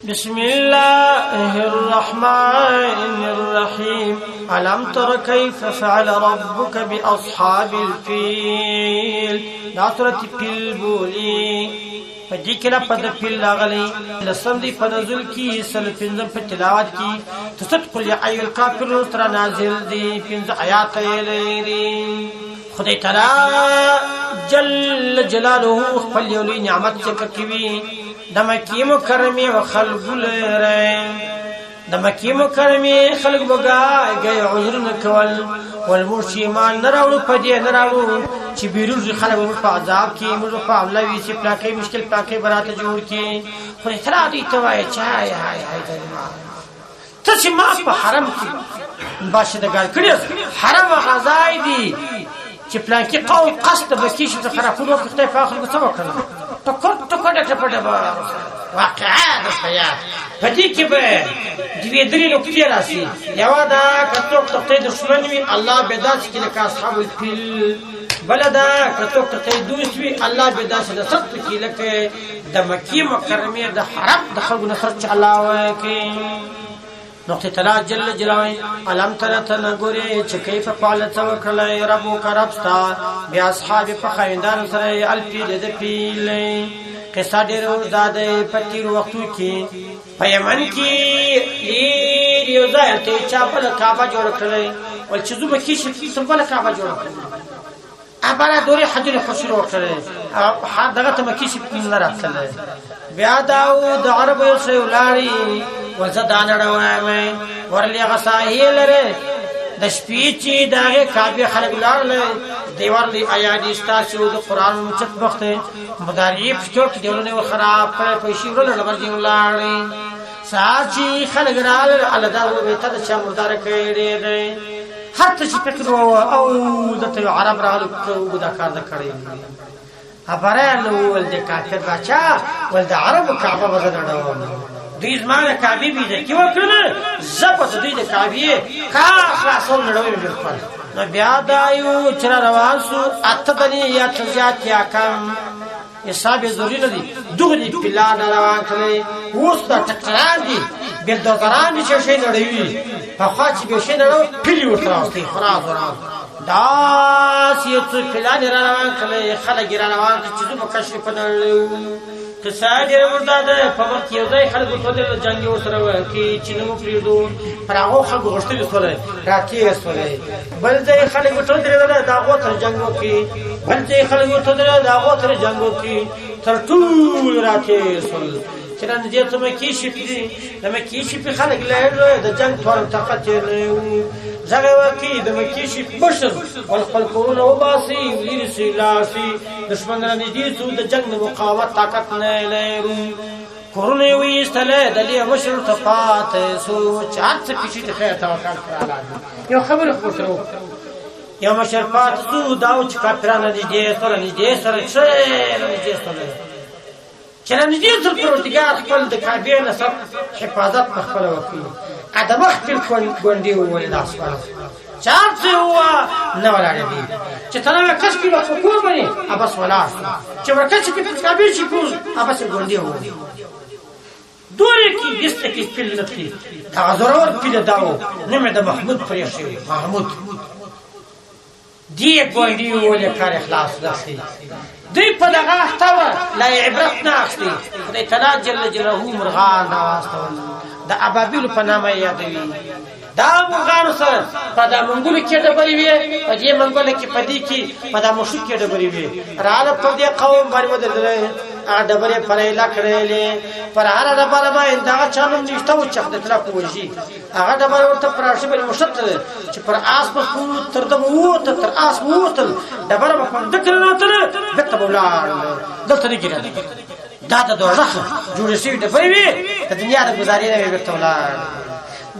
بسم الله الرحمن الرحيم ألم تر كيف فعل ربك بأصحاب الفيل دا سورة فيل بولي فديكنا پد فيل لاغلي لسم دي فنزل کی سل پنزم پر تلاوات کی تصدق لعي الكافرون ترى نازل دي پنز آیات ليرين خدای تعالی جل جلاله خپل یولي نعمت ذکر کوي د مکی مکرمه و خلق لره د مکی مکرمه خلق بګای عذر نکول والمشیمان نراو پدې نراو چې بیروج خلق په عذاب کې موږ په اولوي چې پلاکې مشکل پلاکې براته جوړ کې خو احترام دي توای چای هاي ته چې ما په حرم کې باشه د ګال کړی حرم غزای دي چې پلاکې قوم قصد بکیش په خرافونو کې خدای په اخر کې څه وکړي ټکو ډکه پټه واقعا د حیات پدې کې به دوی درې نقطې راسي یو دا کڅوک تخته دښمن وي الله بداس کې لکه اصحاب الفیل بلدا کڅوک تخته دوست وي الله بداس د سخت کې لکه د مکی مکرمه د حرم د خلق نصر چلاوي کې نقطه تلا جل جلاله علم تر تنګوري چې کیف فعل توکل ربک ربستا بیا اصحاب په خیندان سره الفیل د فیل قصه ډیرو زاده پتیر وختو کې پیمن کې یو ځای ته چا په کعبه جوړ کړل او چې زما کې شي په کعبه جوړ کړل ابره دوري حجر حشر وکړل دغه ته مکی شي نه راځل بیا داود عرب یو لاري وزدان روامه ورلی غساهی لره د شپې چې داغه کعبه خلق لارله دیوار لی ایادی استاسو د قران مچت وخته مداري پټو کې دیولونه خراب په شي ورل لبرځي ولاري ساچی خلق راله الدا وې ته چې مردار کړي دي حتی چې فکر او د عرب راله کو دا کار کړی ابره نو ول د کافر بچا ول د عرب کعبه وزدړو دوی زمانه کعبه بيده کې وکړه زپت دوی د کعبه کا خلاصول نړوي بالکل نو بیا دایو چر روان سو اتدنی یا تزیات یا کم حساب ضروری نه دي دغه دی پلان روان کړي اوس دا ټکران دي بل دوکران دي چې شي نړوي په خاص به شي نړو پلی وتراستي خلاص وران دا سیت پلان روان کړي خلک روان چې په کشف پنلو کساجر ورته په وخت یو ځای خلک په دې جنگ وسره وکي چې نو پریدو پر هغه خلک غوښتل سره راکې سره بل ځای خلک په دې دا غوتر جنگ وکي بل ځای خلک په دې دا غوتر جنگ وکي تر ټول راکې سره چې نن دې ته مې شي په خلک له د جنگ تور طاقت نه زغه وکي د مکی شي بشر خپل کورونه وباسي ورسي لاسي دشمن نه دي څو د جنگ مقاومت طاقت نه لري کورونه ويستله د دې بشر صفات سو چات پېشي ته خیر توکل کړه یو خبر خبرو یو مشرفات سو داو چې کافرانه دي سره چرنه دي تر پروتګار خپل د کعبه نسب حفاظت خپل وکي ادم خپل ګوندې وولې داس ولا چارته هوا نه ولاړې دي چې تنه کس کیلو کو باندې ابس ولا چې ورکه چې په کعبه شي پوز ابس ګوندې وولې دوی کې دسته کې فل نفي دا ضرور پیدا داو نمه د محمود پرېښي محمود دی ګوندې وولې کار اخلاص داسي دی په دغه احتوا لا عبرت نه اخلي خدای تعالی جل جلاله مرغان راستول د ابابیل په نامه یادوي دا مرغان سره په د منګول کې ډبرې وي په دې منګول کې پدې کې په د مشو کې ډبرې وي رااله په دې قوم باندې ودرې ا ډبرې پرې لا کړلې پر هر ډبره باندې دا چانم نشته او چخ د تلا پوجي هغه ډبره ورته پراشه بل مشت چې پر آس په تر دمو ته تر آس ووتل ډبره په دکر نه تر دته بولار دلته نه ګرځي دا د دوزخ جوړ شي د پوي د دنیا د گزارې نه ورته ولار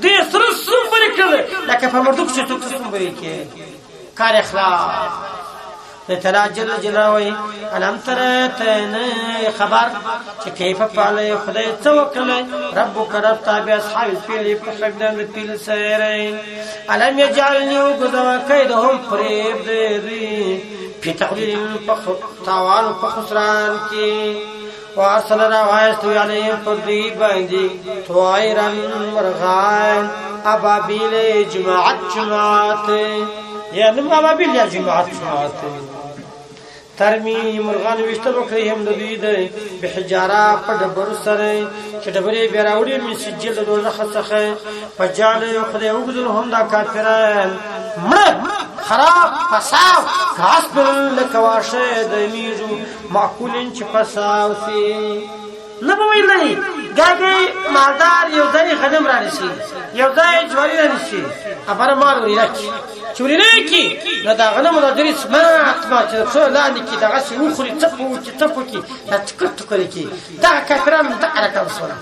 دې سره سمبري کړل لکه په مردوک چې څوک سمبري کې کار اخلاص تعالی جل جلاله علم ترتن خبر چې کیف فعل خدای توکل ربک رب تابع اصحاب الفيل فقدن الفيل سيرين علم يجعلني غزوا كيدهم فريب دي في تقليل تاوان خسران کی وارسل روايستوي عليهم فردي باندي طائرا مرغان ابابيل جماعت يعني ابابيل يا جماعت ترمي مرغان وشتر وکړي هم د دوی د بحجاره په ډبرو سره چې ډبرې بیا راوړي من سجل د دوزخ څخه فجعل خدای وګدل هم دا کافران مړ خراب فساو غاصب لکواشه د میزو معقولن چې فساو سي نه به ویلې ګاګي مالدار یو ځای غنم را نشي یو ځای جواری را نشي ابر مال ورکی چوری نه کی نه دا غنم د درې سمات ما چې څو لاندې کی دغه سی وخوري ټپو کی دا ټکټ کوي کی دا کافرانو د حرکت وسره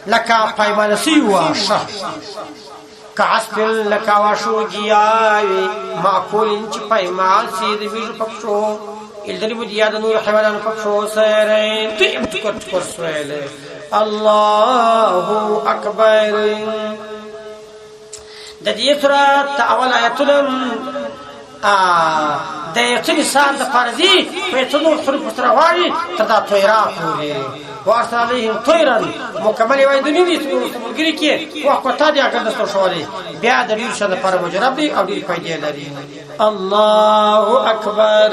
لکه پایمانه سی واشه کاسپل لکه واشو گیاوي معقول چې پایمان سی د ویژو پښو الدري بدیا د نور حیوانانو پښو سره ته ټکټ ورسوله الله اکبر د دې سره اول آیتونه د یقین سال د فرضي په څلور حروف سره وایي تدا طیرا پوری وارسل عليهم طيرا مكمل وای د نوې سمګری کې وخت ته دي اگر د شوالي بیا د ډیر شته پر مجرب دي او ډیر فائدې لري الله اکبر